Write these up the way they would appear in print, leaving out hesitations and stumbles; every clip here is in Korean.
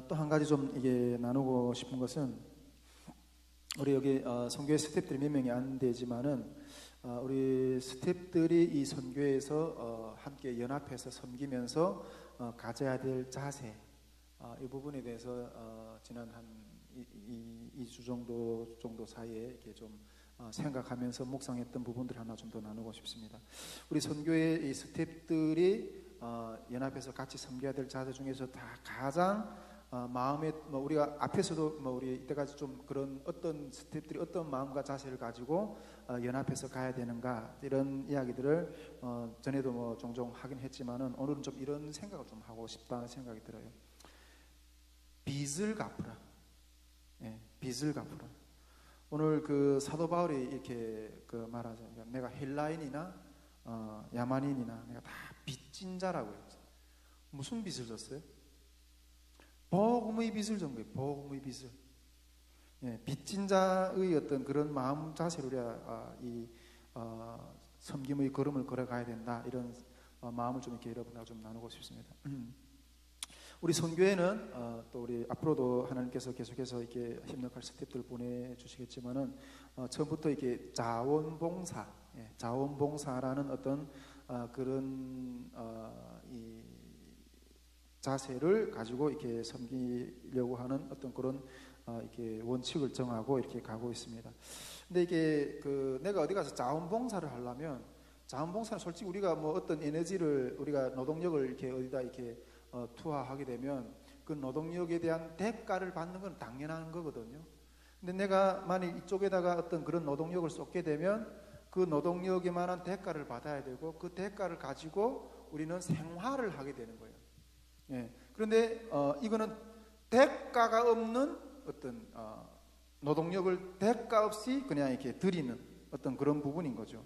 또 한 가지 좀 이게 나누고 싶은 것은 우리 여기 선교회 스태프들이 몇 명이 안 되지만은 우리 스태프들이 이 선교회에서 함께 연합해서 섬기면서 가져야 될 자세, 이 부분에 대해서 지난 한 2주 정도 사이에 이렇게 좀 생각하면서 묵상했던 부분들 하나 좀 더 나누고 싶습니다. 우리 선교회 이 스태프들이 연합해서 같이 섬겨야 될 자세 중에서 다 가장 마음에 우리가 앞에서도 우리 이때까지 좀 그런 어떤 스태프들이 어떤 마음과 자세를 가지고 연합해서 가야 되는가 이런 이야기들을 전에도 종종 하긴 했지만은 오늘은 좀 이런 생각을 좀 하고 싶다는 생각이 들어요. 빚을 갚으라. 예, 빚을 갚으라. 오늘 그 사도 바울이 이렇게 말하죠. 내가 헬라인이나 야만인이나 내가 다 빚진 자라고 했죠. 무슨 빚을 졌어요? 복음의 빚을 진 거예요. 복음의 빚을. 예, 빚진 자의 어떤 그런 마음 자세로 우리가 이 섬김의 걸음을 걸어가야 된다. 이런 마음을 좀 이렇게 여러분과 좀 나누고 싶습니다. 우리 선교회는 또 우리 앞으로도 하나님께서 계속해서 이렇게 협력할 스태프들 보내주시겠지만은 처음부터 이렇게 자원봉사, 자원봉사라는 어떤 그런 이 자세를 가지고 이렇게 섬기려고 하는 어떤 그런 이렇게 원칙을 정하고 이렇게 가고 있습니다. 근데 이게 내가 어디 가서 자원봉사를 하려면 자원봉사는 솔직히 우리가 어떤 에너지를 우리가 노동력을 이렇게 어디다 이렇게 투하하게 되면 그 노동력에 대한 대가를 받는 건 당연한 거거든요. 근데 내가 만약 이쪽에다가 어떤 그런 노동력을 쏟게 되면 그 노동력에 만한 대가를 받아야 되고 그 대가를 가지고 우리는 생활을 하게 되는 거예요. 예. 그런데 이거는 대가가 없는 어떤 노동력을 대가 없이 그냥 이렇게 드리는 어떤 그런 부분인 거죠.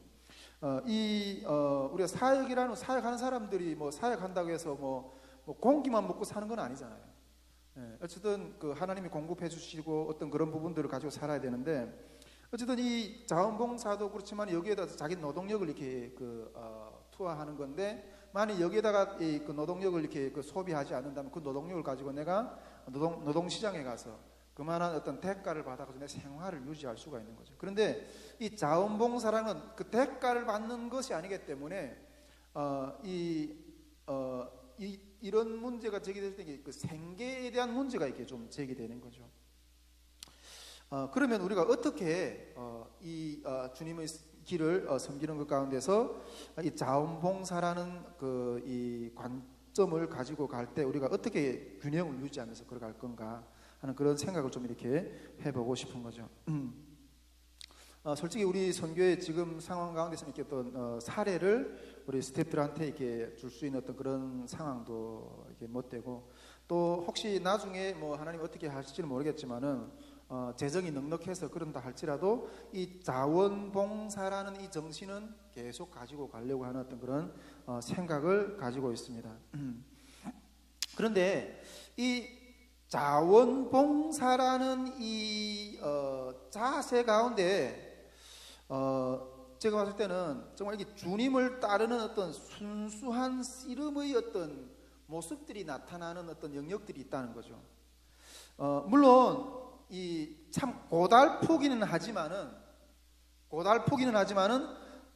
우리가 사역하는 사람들이 사역한다고 해서 공기만 먹고 사는 건 아니잖아요. 예. 어쨌든 하나님이 공급해 주시고 어떤 그런 부분들을 가지고 살아야 되는데 어쨌든 이 자원봉사도 그렇지만 여기에다 자기 노동력을 이렇게 투하하는 건데 만약 여기에다가 그 노동력을 이렇게 소비하지 않는다면 그 노동력을 가지고 내가 노동시장에 가서 그만한 어떤 대가를 받아가지고 내 생활을 유지할 수가 있는 거죠. 그런데 이 자원봉사라는 그 대가를 받는 것이 아니기 때문에 이런 문제가 제기될 때 그 생계에 대한 문제가 이렇게 좀 제기되는 거죠. 그러면 우리가 어떻게 이 주님의 길을 섬기는 것 가운데서 이 자원봉사라는 이 관점을 가지고 갈 때 우리가 어떻게 균형을 유지하면서 걸어갈 건가 하는 그런 생각을 좀 이렇게 해보고 싶은 거죠. 솔직히 우리 선교의 지금 상황 가운데서 이렇게 어떤 사례를 우리 스태프들한테 이렇게 줄 수 있는 어떤 그런 상황도 이렇게 못 되고 또 혹시 나중에 하나님 어떻게 하실지는 모르겠지만은 재정이 넉넉해서 그런다 할지라도 이 자원봉사라는 이 정신은 계속 가지고 가려고 하는 어떤 그런 생각을 가지고 있습니다. 그런데 이 자원봉사라는 이 자세 가운데 제가 봤을 때는 정말 이게 주님을 따르는 어떤 순수한 씨름의 어떤 모습들이 나타나는 어떤 영역들이 있다는 거죠. 물론 이 참 고달프기는 하지만은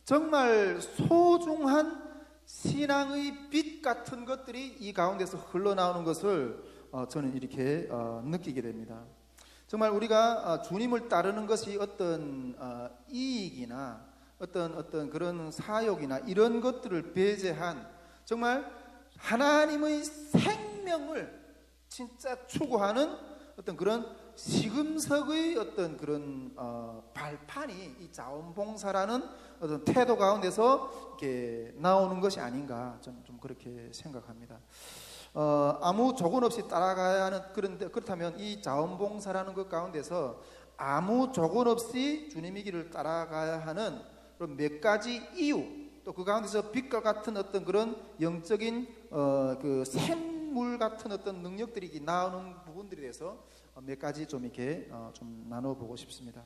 정말 소중한 신앙의 빛 같은 것들이 이 가운데서 흘러나오는 것을 저는 이렇게 느끼게 됩니다. 정말 우리가 주님을 따르는 것이 어떤 이익이나 어떤 그런 사욕이나 이런 것들을 배제한 정말 하나님의 생명을 진짜 추구하는 어떤 그런 시금석의 어떤 그런 발판이 이 자원봉사라는 어떤 태도 가운데서 이렇게 나오는 것이 아닌가 저는 좀 그렇게 생각합니다. 아무 조건 없이 따라가야 하는 그렇다면 이 자원봉사라는 것 가운데서 아무 조건 없이 주님의 길을 따라가야 하는 그런 몇 가지 이유 또 그 가운데서 빛과 같은 어떤 그런 영적인 그 샘물 같은 어떤 능력들이 나오는 부분들에 대해서 몇 가지 좀 이렇게 좀 나눠보고 싶습니다.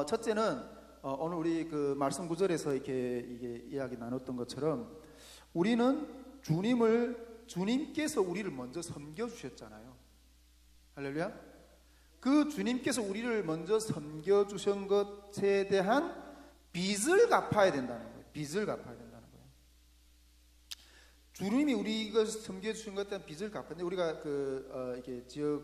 첫째는 오늘 우리 그 말씀 구절에서 이게 이야기 나눴던 것처럼 우리는 주님을 주님께서 우리를 먼저 섬겨주셨잖아요. 할렐루야. 그 주님께서 우리를 먼저 섬겨주신 것에 대한 빚을 갚아야 된다는 거예요. 빚을 갚아야 된다는 거예요. 주님이 우리가 섬겨주신 것에 대한 빚을 갚았는데, 우리가 이게 지역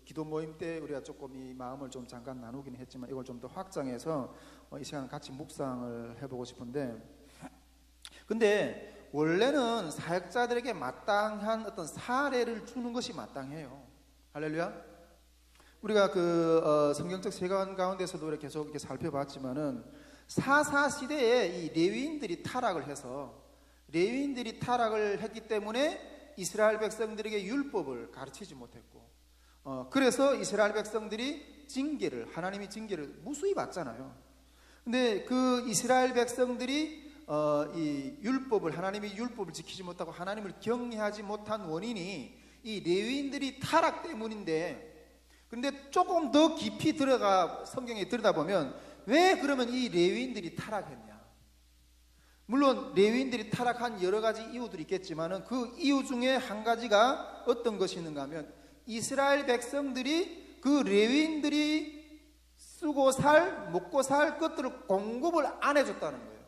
기도 모임 때 우리가 조금 이 마음을 좀 잠깐 나누긴 했지만, 이걸 좀 더 확장해서 이 시간 같이 묵상을 해보고 싶은데, 근데 원래는 사역자들에게 마땅한 어떤 사례를 주는 것이 마땅해요. 할렐루야. 우리가 성경적 세관 가운데서도 우리가 계속 이렇게 살펴봤지만은, 사사 시대에 이 레위인들이 타락을 했기 때문에 이스라엘 백성들에게 율법을 가르치지 못했고, 그래서 이스라엘 백성들이 하나님이 징계를 무수히 받잖아요. 근데 그 이스라엘 백성들이 하나님이 율법을 지키지 못하고 하나님을 경외하지 못한 원인이 이 레위인들이 타락 때문인데, 근데 조금 더 깊이 성경에 들여다보면, 왜 그러면 이 레위인들이 타락했냐? 물론 레위인들이 타락한 여러 가지 이유들이 있겠지만은, 그 이유 중에 한 가지가 어떤 것이 있는가 하면, 이스라엘 백성들이 그 레위인들이 먹고 살 것들을 공급을 안 해줬다는 거예요.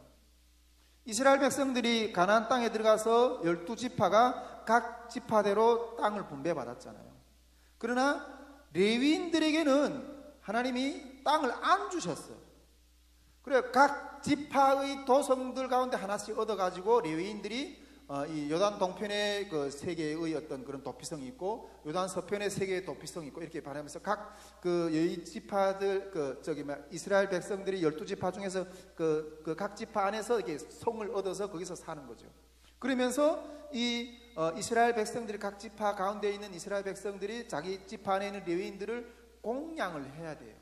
이스라엘 백성들이 가나안 땅에 들어가서 12지파가 각 지파대로 땅을 분배받았잖아요. 그러나 레위인들에게는 하나님이 땅을 안 주셨어요. 그래, 각 지파의 도성들 가운데 하나씩 얻어가지고 레위인들이 이 요단 동편에 세 개의 어떤 그런 도피성이 있고, 요단 서편에 세 개의 도피성이 있고, 이렇게 바라면서 각 여의 지파들 이스라엘 백성들이 12지파 중에서 각 지파 안에서 이렇게 성을 얻어서 거기서 사는 거죠. 그러면서 이 이스라엘 백성들이, 각 지파 가운데 있는 이스라엘 백성들이 자기 지파 안에 있는 레위인들을 공양을 해야 돼요.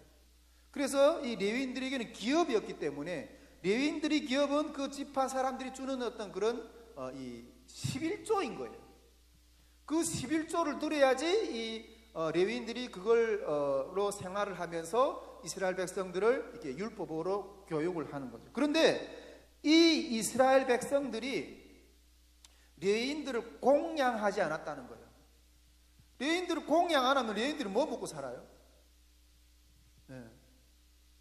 그래서 이 레위인들에게는 기업이었기 때문에, 레위인들이 기업은 그 지파 사람들이 주는 어떤 그런 이 11조인 거예요. 그 11조를 드려야지 이 레위인들이 그걸로 생활을 하면서 이스라엘 백성들을 이렇게 율법으로 교육을 하는 거죠. 그런데 이 이스라엘 백성들이 레위인들을 공양하지 않았다는 거예요. 레위인들을 공양 안 하면 레위인들이 뭐 먹고 살아요? 네.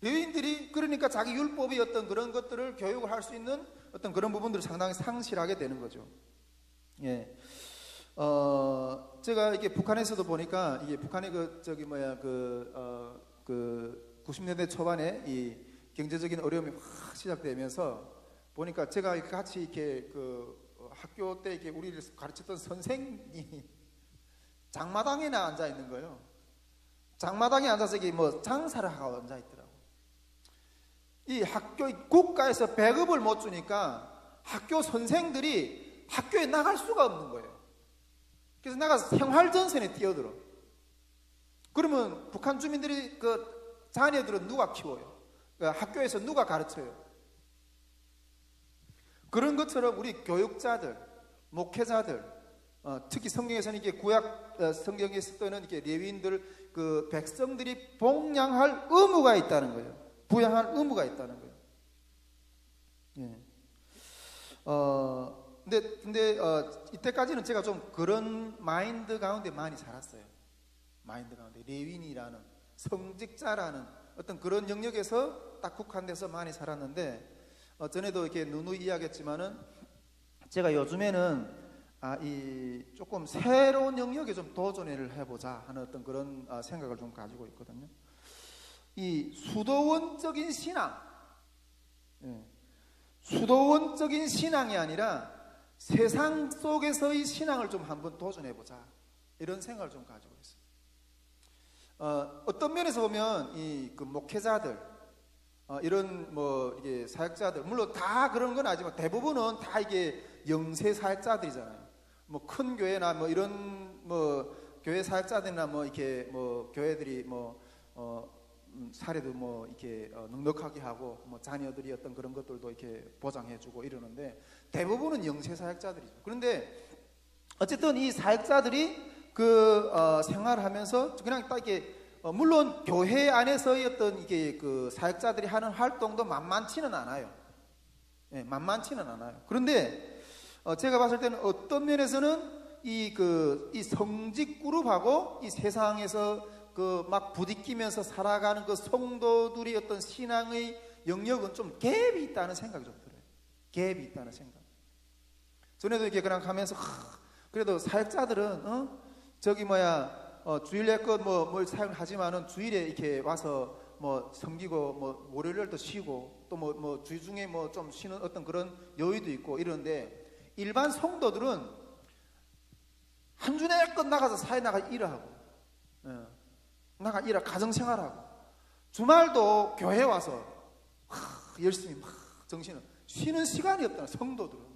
레위인들이 그러니까 자기 율법의 어떤 그런 것들을 교육을 할 수 있는 어떤 그런 부분들을 상당히 상실하게 되는 거죠. 예. 제가 이게 북한에서도 보니까, 이게 북한의 90년대 초반에 이 경제적인 어려움이 확 시작되면서 보니까, 제가 같이 이렇게 학교 때 이렇게 우리를 가르쳤던 선생이 장마당에나 앉아 있는 거예요. 장마당에 앉아서 이게 장사를 하고 앉아 있더라고. 이 국가에서 배급을 못 주니까 학교 선생들이 학교에 나갈 수가 없는 거예요. 그래서 나가서 생활전선에 뛰어들어. 그러면 북한 주민들이 자녀들은 누가 키워요? 학교에서 누가 가르쳐요? 그런 것처럼 우리 교육자들, 목회자들, 특히 성경에서는 이게 구약 성경에 쓰는 이렇게 레위인들, 백성들이 봉양할 의무가 있다는 거예요. 부양할 의무가 있다는 거예요. 예. 근데 이때까지는 제가 좀 그런 마인드 가운데 많이 살았어요. 마인드 가운데 레위인이라는, 성직자라는 어떤 그런 영역에서 딱 국한돼서 많이 살았는데, 전에도 이렇게 누누이 이야기했지만은, 제가 요즘에는 이 조금 새로운 영역에 좀 도전을 해보자 하는 어떤 그런 생각을 좀 가지고 있거든요. 이 수도원적인 신앙, 수도원적인 신앙이 아니라 세상 속에서의 신앙을 좀 한번 도전해보자, 이런 생각을 좀 가지고 있어요. 어떤 면에서 보면 이 목회자들, 이런 이게 사역자들, 물론 다 그런 건 아니지만 대부분은 다 이게 영세 사역자들이잖아요. 큰 교회나 이런 교회 사역자들이나 이렇게 교회들이 사례도 이렇게 넉넉하게 하고 자녀들이 어떤 그런 것들도 이렇게 보장해주고 이러는데, 대부분은 영세 사역자들이죠. 그런데 어쨌든 이 사역자들이 생활하면서 그냥 딱 이렇게 물론 교회 안에서의 어떤 이게 사역자들이 하는 활동도 만만치는 않아요. 예, 만만치는 않아요. 그런데 제가 봤을 때는 어떤 면에서는 이 성직 그룹하고 이 세상에서 그 막 부딪히면서 살아가는 그 성도들이 어떤 신앙의 영역은 좀 갭이 있다는 생각이 좀 들어요. 갭이 있다는 생각. 전에도 이렇게 그냥 가면서 그래도 사역자들은 저기 주일에 뭘 사용하지만은 주일에 이렇게 와서 뭐 섬기고 뭐 월요일도 쉬고 또 뭐 주일 중에 뭐 좀 쉬는 어떤 그런 여유도 있고 이러는데 일반 성도들은 한 주에 끝 나가서 사회 나가 일을 하고 나가 일을 가정생활하고 주말도 교회 와서 열심히 막 정신을 쉬는 시간이 없다는 성도들은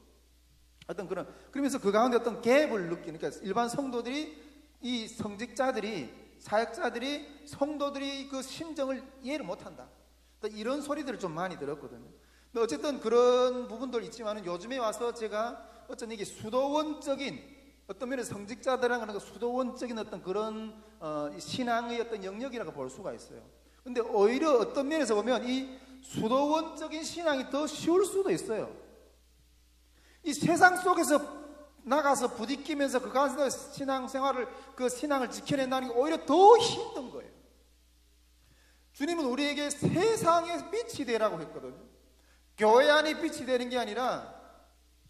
어떤 그러면서 그 가운데 어떤 갭을 느끼는 그러니까 일반 성도들이 이 성직자들이 사역자들이 성도들이 그 심정을 이해를 못한다. 이런 소리들을 좀 많이 들었거든요. 근데 어쨌든 그런 부분도 있지만은 요즘에 와서 제가 어떤 이게 수도원적인 어떤 면에서 성직자들하고는 수도원적인 어떤 그런 신앙의 어떤 영역이라고 볼 수가 있어요. 근데 오히려 어떤 면에서 보면 이 수도원적인 신앙이 더 쉬울 수도 있어요. 이 세상 속에서 나가서 부딪히면서 그 가운데 신앙생활을 그 신앙을 지켜낸다는 게 오히려 더 힘든 거예요. 주님은 우리에게 세상의 빛이 되라고 했거든요. 교회 안에 빛이 되는 게 아니라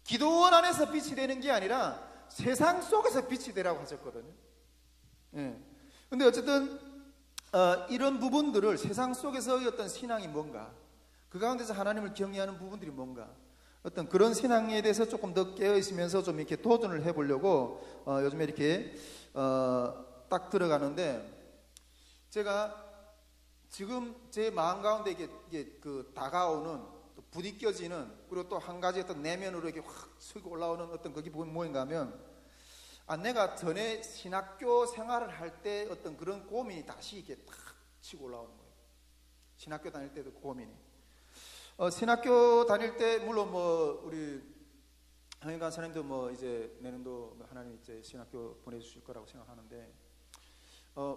기도원 안에서 빛이 되는 게 아니라 세상 속에서 빛이 되라고 하셨거든요. 근데 어쨌든 이런 부분들을 세상 속에서의 어떤 신앙이 뭔가 그 가운데서 하나님을 경외하는 부분들이 뭔가 어떤 그런 신앙에 대해서 조금 더 깨어있으면서 좀 이렇게 도전을 해보려고 요즘에 이렇게 딱 들어가는데 제가 지금 제 마음 가운데 이게 그 다가오는 또 부딪혀지는 그리고 또 한 가지 어떤 내면으로 이렇게 확 치고 올라오는 어떤 그게 뭐인가 하면 내가 전에 신학교 생활을 할 때 어떤 그런 고민이 다시 이렇게 탁 치고 올라오는 거예요. 신학교 다닐 때도 고민이. 신학교 다닐 때 물론 뭐 우리 한인관 사님도 뭐 이제 내년도 하나님 이제 신학교 보내주실 거라고 생각하는데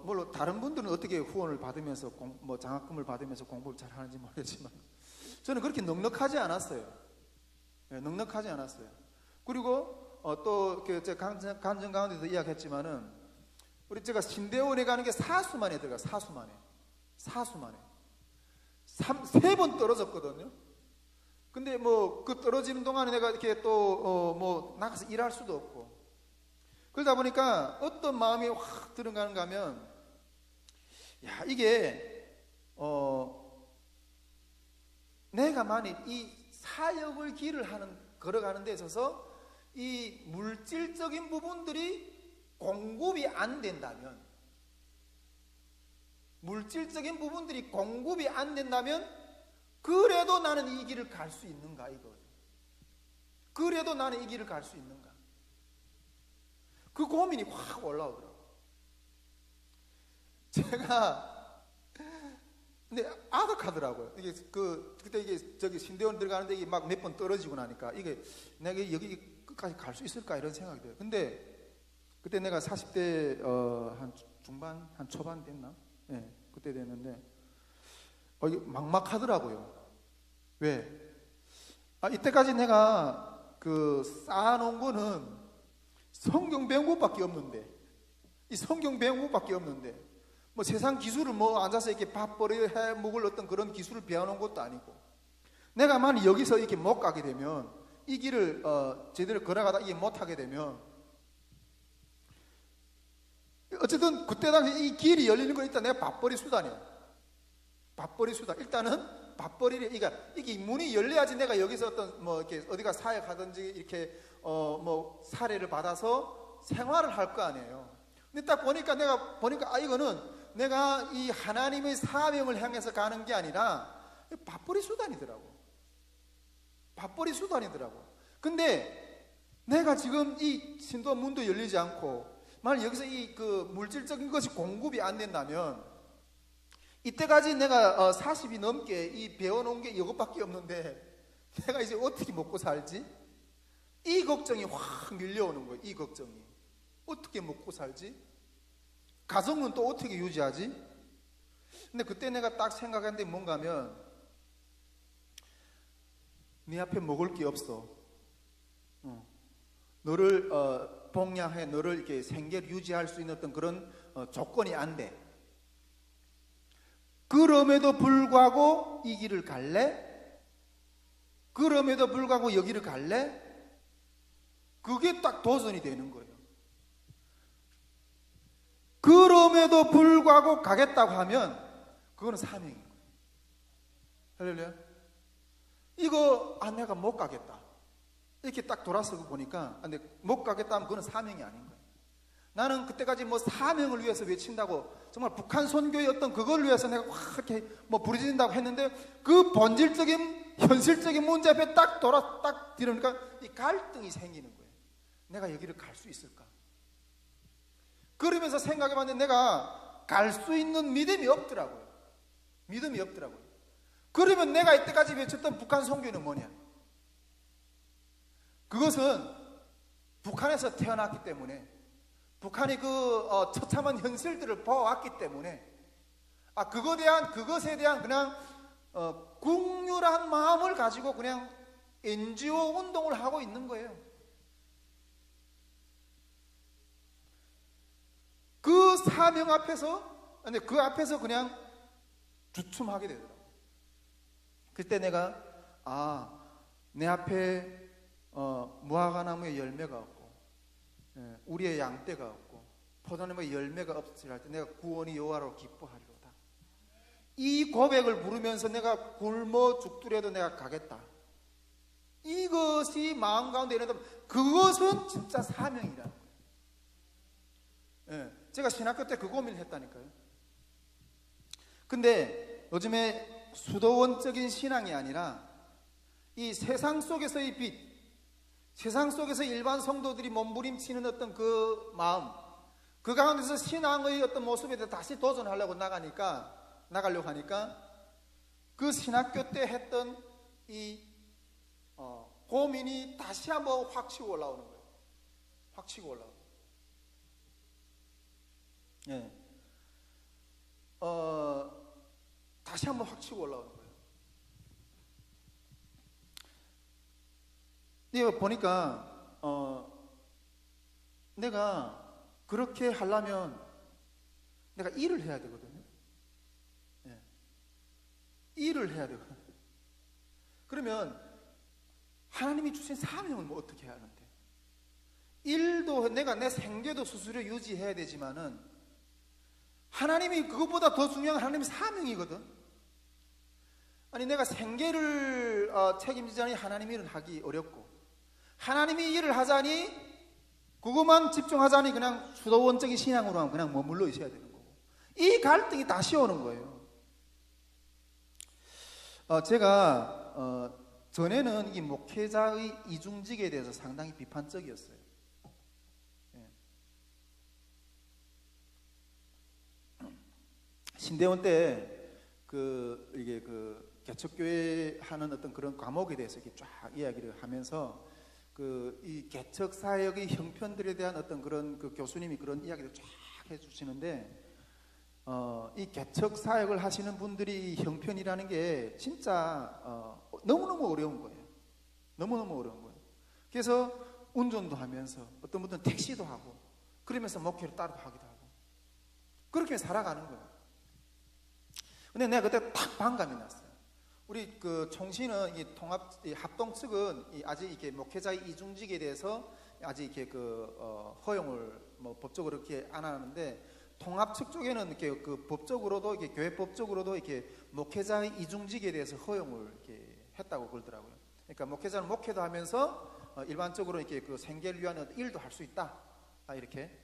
물론 다른 분들은 어떻게 후원을 받으면서 뭐 장학금을 받으면서 공부를 잘 하는지 모르겠지만 저는 그렇게 넉넉하지 않았어요. 넉넉하지 않았어요. 그리고 또 제가 간증 가운데서 이야기했지만은 우리 제가 신대원에 가는 게 사수만에 들어가 사수만에 3번 떨어졌거든요. 근데 뭐 그 떨어지는 동안에 내가 이렇게 또 뭐 나가서 일할 수도 없고 그러다 보니까 어떤 마음이 확 들어가는가 하면 야 이게 내가 만일 이 사역을 길을 걸어가는 데 있어서 이 물질적인 부분들이 공급이 안 된다면 그래도 나는 이 길을 갈 수 있는가 이거예요. 그래도 나는 이 길을 갈 수 있는가. 그 고민이 확 올라오더라고요. 제가 근데 아득하더라고요. 이게 그때 이게 저기 신대원 들어가는데 이게 막 몇 번 떨어지고 나니까 이게 내가 여기 끝까지 갈 수 있을까 이런 생각이 들어요. 근데 그때 내가 40대 한 중반 한 초반 됐나? 네, 그때 됐는데 이게 막막하더라고요. 왜? 이때까지 내가 그 쌓아놓은 거는 성경 배운 것밖에 없는데 뭐 세상 기술을 뭐 앉아서 이렇게 밥벌이 해 먹을 어떤 그런 기술을 배워놓은 것도 아니고 내가 만약 여기서 이렇게 못 가게 되면 이 길을 제대로 걸어가다 이게 못 하게 되면 어쨌든 그때 당시 이 길이 열리는 거 일단 내가 밥벌이 수단이야. 밥벌이 수단. 일단은 밥벌이를 이게 문이 열려야지 내가 여기서 어떤 뭐 이렇게 어디가 사역하든지 이렇게 뭐 사례를 받아서 생활을 할 거 아니에요. 근데 딱 보니까 이거는 내가 이 하나님의 사명을 향해서 가는 게 아니라 밥벌이 수단이더라고. 근데 내가 지금 이 신도 문도 열리지 않고 만약 여기서 이 그 물질적인 것이 공급이 안 된다면 이때까지 내가 40이 넘게 이 배워놓은 게 이것밖에 없는데 내가 이제 어떻게 먹고 살지? 이 걱정이 확 밀려오는 거예요. 이 걱정이 어떻게 먹고 살지? 가정은 또 어떻게 유지하지? 근데 그때 내가 딱 생각했는데 뭔가 하면 네 앞에 먹을 게 없어. 너를 봉양해 너를 이렇게 생계를 유지할 수 있는 어떤 그런 조건이 안 돼. 그럼에도 불구하고 이 길을 갈래? 그럼에도 불구하고 여기를 갈래? 그게 딱 도전이 되는 거예요. 그럼에도 불구하고 가겠다고 하면 그거는 사명인 거예요. 할렐루야. 이거 내가 못 가겠다. 이렇게 딱 돌아서고 보니까 근데 못 가겠다 하면 그거는 사명이 아닌 거예요. 나는 그때까지 뭐 사명을 위해서 외친다고 정말 북한 선교의 어떤 그걸 위해서 내가 확 이렇게 뭐 부르짖는다고 했는데 그 본질적인 현실적인 문제 앞에 딱 들으니까 이 갈등이 생기는 거예요. 내가 여기를 갈 수 있을까? 그러면서 생각해봤는데 내가 갈 수 있는 믿음이 없더라고요. 믿음이 없더라고요. 그러면 내가 이때까지 외쳤던 북한 선교는 뭐냐? 그것은 북한에서 태어났기 때문에 북한이 그 처참한 현실들을 보아왔기 때문에 그것에 대한 그냥 국률한 마음을 가지고 그냥 NGO 운동을 하고 있는 거예요. 그 사명 앞에서 그 앞에서 그냥 주춤하게 되더라고요. 그때 내가 내 앞에 무화과나무에 열매가 없고 우리의 양떼가 없고 포도나무에 열매가 없으리라 할 때 내가 구원이 여호와로 기뻐하리로다. 이 고백을 부르면서 내가 굶어 죽더라도 내가 가겠다. 이것이 마음 가운데 일어나면 그것은 진짜 사명이라는 거예요. 제가 신학교 때 그 고민을 했다니까요. 근데 요즘에 수도원적인 신앙이 아니라 이 세상 속에서의 빛, 세상 속에서 일반 성도들이 몸부림치는 어떤 그 마음, 그 가운데서 신앙의 어떤 모습에 대해 다시 도전하려고 나가려고 하니까 그 신학교 때 했던 이 고민이 다시 한번 확 치고 올라오는 거예요. 확 치고 올라오는 거예요. 다시 한번 확 치고 올라오는 거예요. 근데 보니까 내가 그렇게 하려면 내가 일을 해야 되거든요. 일을 해야 되거든요. 그러면 하나님이 주신 사명을 뭐 어떻게 해야 하는데? 일도 내가 내 생계도 스스로 유지해야 되지만은 하나님이 그것보다 더 중요한 하나님의 사명이거든. 아니 내가 생계를 책임지자니 하나님 일을 하기 어렵고 하나님이 일을 하자니 그것만 집중하자니 그냥 수도원적인 신앙으로 하면 그냥 머물러 있어야 되는 거고 이 갈등이 다시 오는 거예요. 제가 전에는 이 목회자의 이중직에 대해서 상당히 비판적이었어요. 신대원 때 이게 개척교회 하는 어떤 그런 과목에 대해서 이렇게 쫙 이야기를 하면서 이 개척 사역의 형편들에 대한 어떤 그런 교수님이 그런 이야기를 쫙 해주시는데 이 개척 사역을 하시는 분들이 형편이라는 게 진짜 너무너무 어려운 거예요. 너무너무 어려운 거예요. 그래서 운전도 하면서 어떤 분들은 택시도 하고 그러면서 목회를 따로 하기도 하고 그렇게 살아가는 거예요. 근데 내가 그때 딱 반감이 났어요. 우리 총신은 이 합동 측은 아직 이렇게 목회자의 이중직에 대해서 아직 이렇게 허용을 뭐 법적으로 그렇게 안 하는데 통합 측 쪽에는 이렇게 법적으로도 이렇게 교회 법적으로도 이렇게 목회자의 이중직에 대해서 허용을 이렇게 했다고 그러더라고요. 그러니까 목회자는 목회도 하면서 일반적으로 이렇게 생계를 위한 일도 할 수 있다. 이렇게.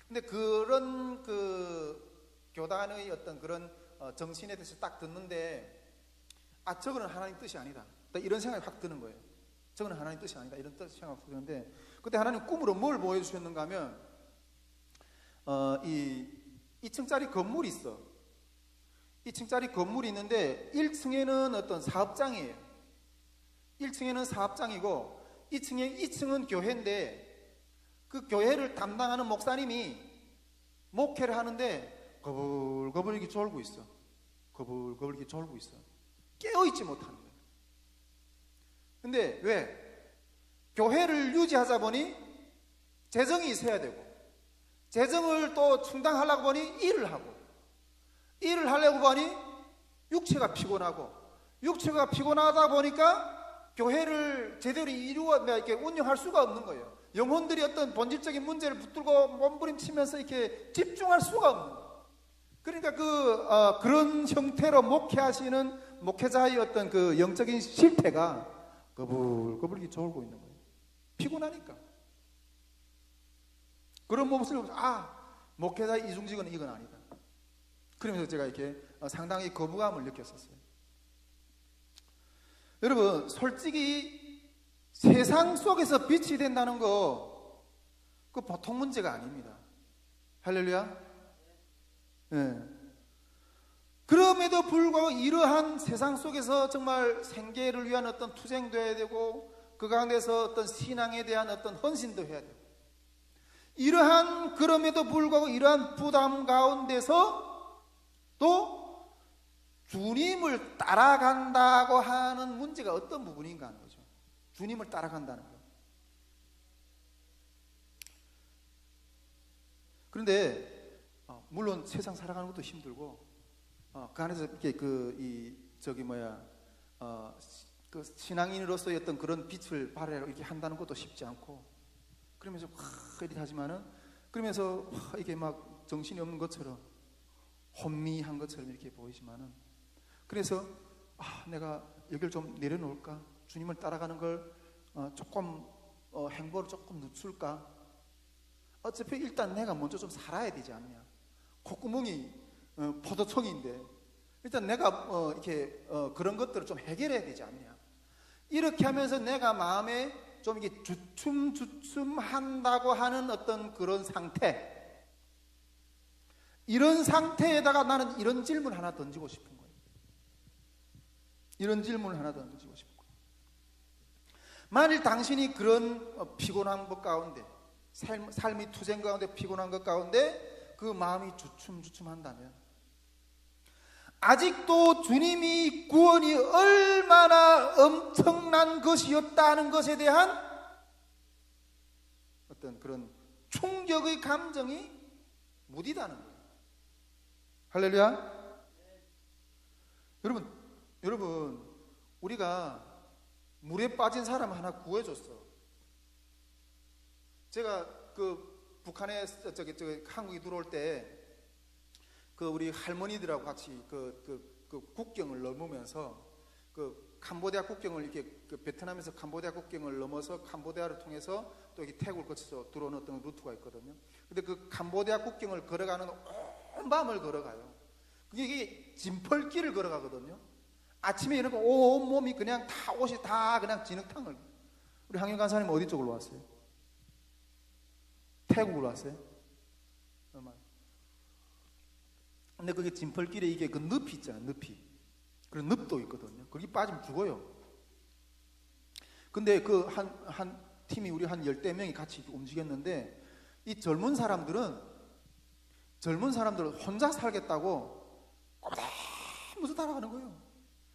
근데 그런 교단의 어떤 그런 정신에 대해서 딱 듣는데 저거는 하나님 뜻이 아니다. 이런 생각이 확 드는 거예요. 저거는 하나님 뜻이 아니다. 이런 생각이 확 드는데 그때 하나님 꿈으로 뭘 보여주셨는가 하면 2층짜리 건물이 있어. 2층짜리 건물이 있는데 1층에는 어떤 사업장이에요. 1층에는 사업장이고 2층은 교회인데 그 교회를 담당하는 목사님이 목회를 하는데 거불거불 이렇게 졸고 있어. 거불거불 이렇게 졸고 있어. 깨어있지 못하는 거예요. 근데 왜? 교회를 유지하자 보니 재정이 있어야 되고, 재정을 또 충당하려고 보니 일을 하고, 일을 하려고 보니 육체가 피곤하고, 육체가 피곤하다 보니까 교회를 제대로 이렇게 운영할 수가 없는 거예요. 영혼들이 어떤 본질적인 문제를 붙들고 몸부림치면서 이렇게 집중할 수가 없는 거예요. 그러니까 그런 형태로 목회하시는 목회자의 어떤 그 영적인 실태가 거불거불 졸고 있는 거예요. 피곤하니까. 그런 모습을 보면서 목회자의 이중직은 이건 아니다. 그러면서 제가 이렇게 상당히 거부감을 느꼈었어요. 여러분, 솔직히 세상 속에서 빛이 된다는 거, 그 보통 문제가 아닙니다. 할렐루야. 네. 그럼에도 불구하고 이러한 세상 속에서 정말 생계를 위한 어떤 투쟁도 해야 되고, 그 가운데서 어떤 신앙에 대한 어떤 헌신도 해야 되고, 그럼에도 불구하고 이러한 부담 가운데서 또 주님을 따라간다고 하는 문제가 어떤 부분인가 하는 거죠. 주님을 따라간다는 거. 그런데 물론 세상 살아가는 것도 힘들고, 그 안에서 이렇게 그 신앙인으로서의 어떤 그런 빛을 발하려고 이렇게 한다는 것도 쉽지 않고, 그러면서 이렇게 하지만은, 그러면서 이게 막 정신이 없는 것처럼, 혼미한 것처럼 이렇게 보이지만은, 그래서 내가 여기를 좀 내려놓을까? 주님을 따라가는 걸 조금 행보를 조금 늦출까? 어차피 일단 내가 먼저 좀 살아야 되지 않냐? 콧구멍이 포도청인데 일단 내가 이렇게 그런 것들을 좀 해결해야 되지 않냐? 이렇게 하면서 내가 마음에 좀 이게 주춤한다고 하는 어떤 그런 상태, 이런 상태에다가 나는 이런 질문 하나 던지고 싶은 거예요. 이런 질문을 하나 던지고 싶은 거예요. 만일 당신이 그런 피곤한 것 가운데, 삶이 투쟁 가운데 피곤한 것 가운데 그 마음이 주춤주춤한다면, 아직도 주님이 구원이 얼마나 엄청난 것이었다는 것에 대한 어떤 그런 충격의 감정이 무디다는 거예요. 할렐루야. 여러분, 우리가 물에 빠진 사람 하나 구해줬어. 제가 그 북한에 한국에 들어올 때 그 우리 할머니들하고 같이 그 국경을 넘으면서 그 캄보디아 국경을 이렇게 그 베트남에서 캄보디아 국경을 넘어서 캄보디아를 통해서 또 이렇게 태국을 거쳐서 들어오는 어떤 루트가 있거든요. 근데 그 캄보디아 국경을 걸어가는 온 밤을 걸어가요. 이게 진펄길을 걸어가거든요. 아침에 이러고 온 몸이 그냥 다 옷이 다 그냥 진흙탕을. 우리 황영 간사님 어디 쪽으로 왔어요? 태국으로 왔어요? 근데 그게 진펄길에 이게 그 늪이 있잖아요. 늪이. 그런 늪도 있거든요. 거기 빠지면 죽어요. 근데 그 한 팀이 우리 한 10대 명이 같이 움직였는데, 이 젊은 사람들은 혼자 살겠다고 꼬부다면서 따라가는 거예요.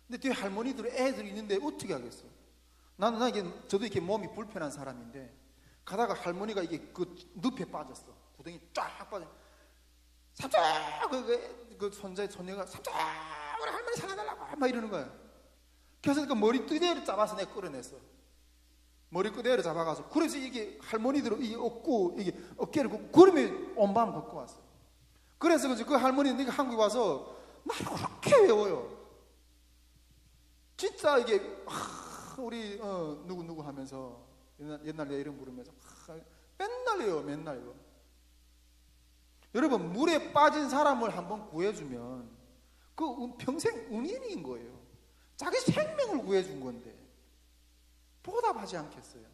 근데 뒤에 할머니들, 애들이 있는데 어떻게 하겠어? 나는 저도 이렇게 몸이 불편한 사람인데, 가다가 할머니가 이게 그 늪에 빠졌어. 구덩이 쫙 빠져. 삼촌! 그 손녀가 삼촌! 우리 할머니 살려달라고! 막 이러는 거야. 그래서 그 머리끄대를 잡아서 내가 끌어냈어. 머리끄대를 잡아가서. 그래서 이게 할머니들은 이게 업고, 이게 어깨를 굽고, 그러면 온 밤 걷고 왔어. 그래서 그 할머니는 내가 한국에 와서 말을 그렇게 외워요. 진짜 이게, 우리, 누구 하면서, 옛날 내 이름 부르면서, 맨날 외워, 맨날 외워. 여러분, 물에 빠진 사람을 한번 구해주면 그 평생 은인인 거예요. 자기 생명을 구해준 건데 보답하지 않겠어요?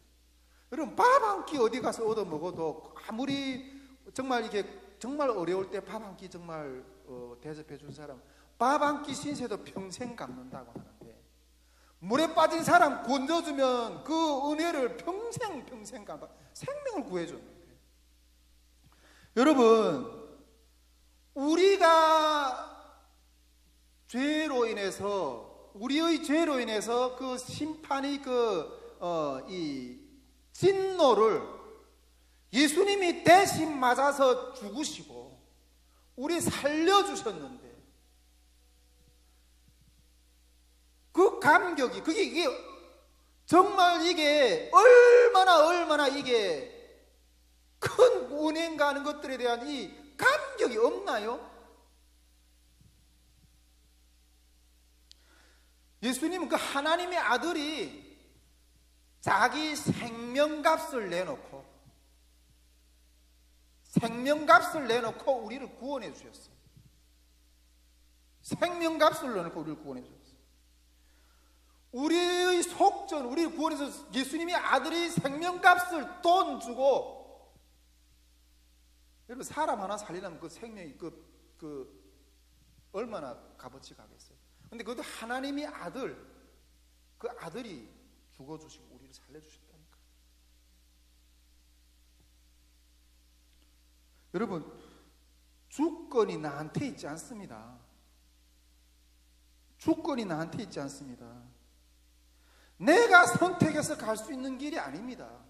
여러분, 밥 한 끼 어디 가서 얻어 먹어도 아무리 정말 이게 정말 어려울 때 밥 한 끼 정말 대접해 준 사람, 밥 한 끼 신세도 평생 갚는다고 하는데, 물에 빠진 사람 건져주면 그 은혜를 평생 갚아 생명을 구해줬는데, 여러분, 우리가 우리의 죄로 인해서 그 심판이 이 진노를 예수님이 대신 맞아서 죽으시고 우리 살려주셨는데 그 감격이, 이게 정말 이게 얼마나 이게 큰 은혜인가 하는 것들에 대한 이 감격이 없나요? 예수님은 그 하나님의 아들이 자기 생명값을 내놓고 우리를 구원해 주셨어요. 생명값을 내놓고 우리를 구원해 주셨어요. 우리의 속전, 우리를 구원해서 예수님의 아들이 생명값을 돈 주고, 여러분 사람 하나 살리려면 그 생명이 얼마나 값어치 가겠어요. 근데 그것도 하나님의 아들, 그 아들이 죽어주시고 우리를 살려주셨다니까. 여러분, 주권이 나한테 있지 않습니다. 주권이 나한테 있지 않습니다. 내가 선택해서 갈 수 있는 길이 아닙니다.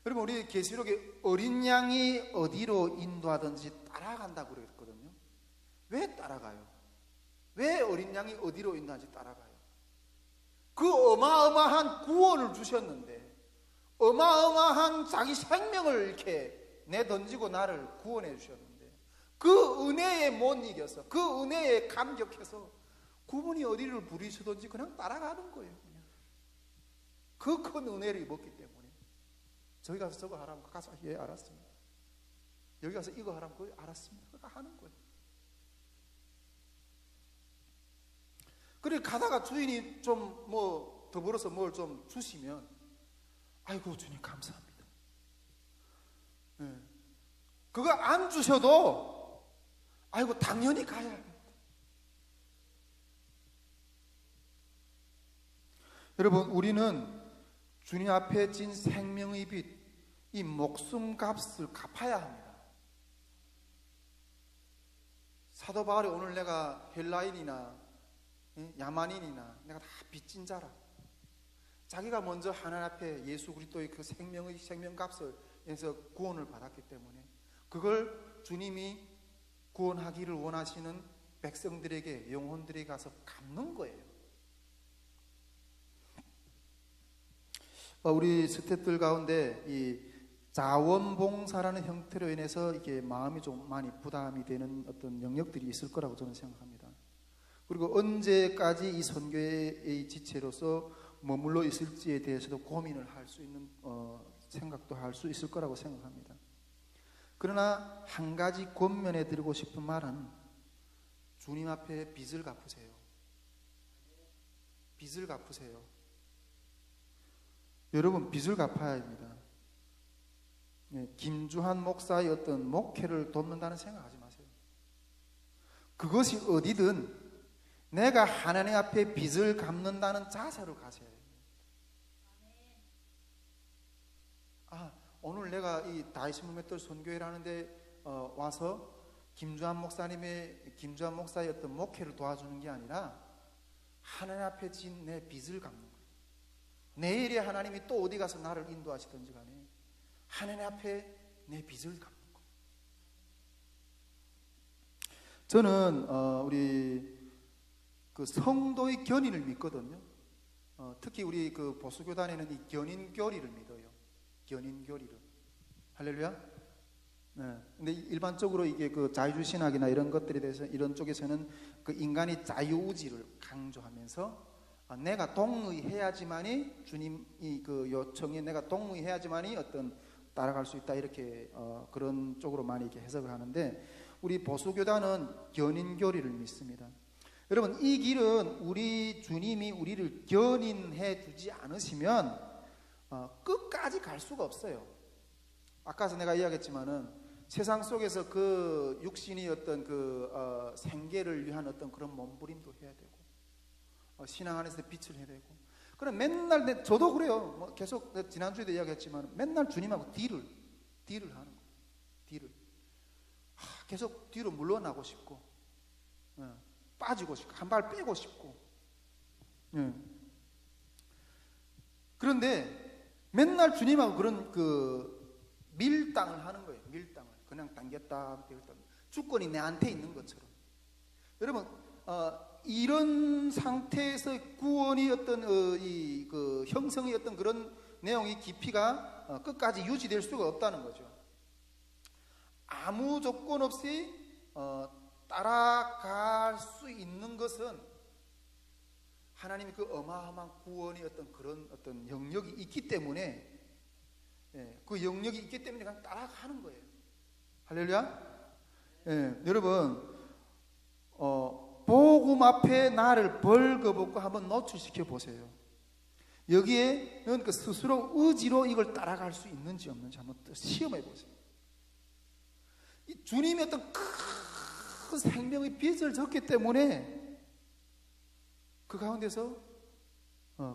여러분, 우리 계시록에 어린 양이 어디로 인도하든지 따라간다고 그랬거든요. 왜 따라가요? 왜 어린 양이 어디로 인도하든지 따라가요? 그 어마어마한 구원을 주셨는데, 어마어마한 자기 생명을 이렇게 내던지고 나를 구원해 주셨는데, 그 은혜에 못 이겨서, 그 은혜에 감격해서 그분이 어디를 부리시든지 그냥 따라가는 거예요. 그냥. 그 큰 은혜를 입었기 때문에 저기 가서 저거 하라면 가서 예 알았습니다. 여기 가서 이거 하라면 그거 알았습니다. 그거 하는 거예요. 그래 가다가 주인이 좀 뭐 더불어서 뭘 좀 주시면 아이고 주님 감사합니다. 네. 그거 안 주셔도 아이고 당연히 가야 합니다. 여러분, 우리는 주님 앞에 진 생명의 빛, 이 목숨 값을 갚아야 합니다. 사도 바울이 오늘 내가 헬라인이나 야만인이나 내가 다 빚진 자라, 자기가 먼저 하나님 앞에 예수 그리스도의 그 생명값을 해서 구원을 받았기 때문에 그걸 주님이 구원하기를 원하시는 백성들에게, 영혼들에게 가서 갚는 거예요. 우리 스태프들 가운데 이 자원봉사라는 형태로 인해서 이게 마음이 좀 많이 부담이 되는 어떤 영역들이 있을 거라고 저는 생각합니다. 그리고 언제까지 이 선교의 지체로서 머물러 있을지에 대해서도 고민을 할 수 있는 생각도 할 수 있을 거라고 생각합니다. 그러나 한 가지 권면해 드리고 싶은 말은 주님 앞에 빚을 갚으세요. 빚을 갚으세요. 여러분, 빚을 갚아야 합니다. 김주한 목사의 어떤 목회를 돕는다는 생각하지 마세요. 그것이 어디든 내가 하나님 앞에 빚을 갚는다는 자세로 가셔야 됩니다. 오늘 내가 이 다이시무메톨 선교회를 하는데 와서 김주한 목사의 어떤 목회를 도와주는 게 아니라 하나님 앞에 진 내 빚을 갚는 거예요. 내일에 하나님이 또 어디 가서 나를 인도하시든지 간에 하나님 앞에 내 빚을 갚는 거예요. 저는 우리 그 성도의 견인을 믿거든요. 특히 우리 그 보수교단에는 이 견인교리를 믿어요. 견인교리를. 할렐루야. 네. 근데 일반적으로 이게 그 자유주의신학이나 이런 것들에 대해서 이런 쪽에서는 그 인간이 자유의지를 강조하면서 내가 동의해야지만이 주님이 그 요청에 내가 동의해야지만이 어떤 따라갈 수 있다, 이렇게 그런 쪽으로 많이 이렇게 해석을 하는데, 우리 보수교단은 견인교리를 믿습니다. 여러분, 이 길은 우리 주님이 우리를 견인해 주지 않으시면 끝까지 갈 수가 없어요. 아까서 내가 이야기했지만은 세상 속에서 그 육신이 어떤 그 생계를 위한 어떤 그런 몸부림도 해야 되고, 신앙 안에서 빛을 해야 되고, 그럼 맨날 저도 그래요. 뭐 계속 지난주에도 이야기했지만 맨날 주님하고 딜을 하는 거예요. 딜을 계속 뒤로 물러나고 싶고, 빠지고 싶고, 한 발 빼고 싶고. 그런데 맨날 주님하고 그런 밀당을 하는 거예요. 밀당을 그냥 당겼다 주권이 내한테 있는 것처럼. 여러분 이런 상태에서 구원이 어떤 형성의 어떤 그런 내용이 깊이가 끝까지 유지될 수가 없다는 거죠. 아무 조건 없이 따라갈 수 있는 것은 하나님의 그 어마어마한 구원의 어떤 그런 어떤 영역이 있기 때문에, 그 영역이 있기 때문에 그냥 따라가는 거예요. 할렐루야. 여러분 복음 앞에 나를 벌거벗고 한번 노출시켜 보세요. 여기에는 그 스스로 의지로 이걸 따라갈 수 있는지 없는지 한번 시험해 보세요. 이 주님의 어떤 큰 생명의 빚을 졌기 때문에 그 가운데서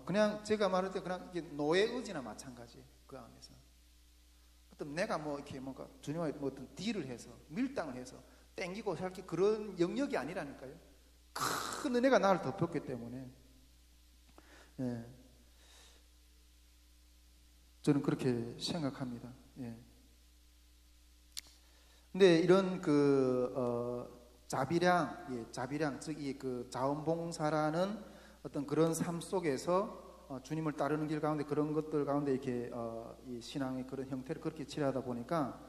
그냥 제가 말할 때 그냥 노예 의지나 마찬가지. 그 안에서 어떤 내가 뭐 이렇게 뭔가 주님과 뭐 어떤 딜을 해서 밀당을 해서 땡기고 살기 그런 영역이 아니라니까요. 큰 은혜가 나를 덮였기 때문에 저는 그렇게 생각합니다. 근데 이런 자비량 즉 이 자원봉사라는 어떤 그런 삶 속에서 주님을 따르는 길 가운데 그런 것들 가운데 이렇게 이 신앙의 그런 형태를 그렇게 치료하다 보니까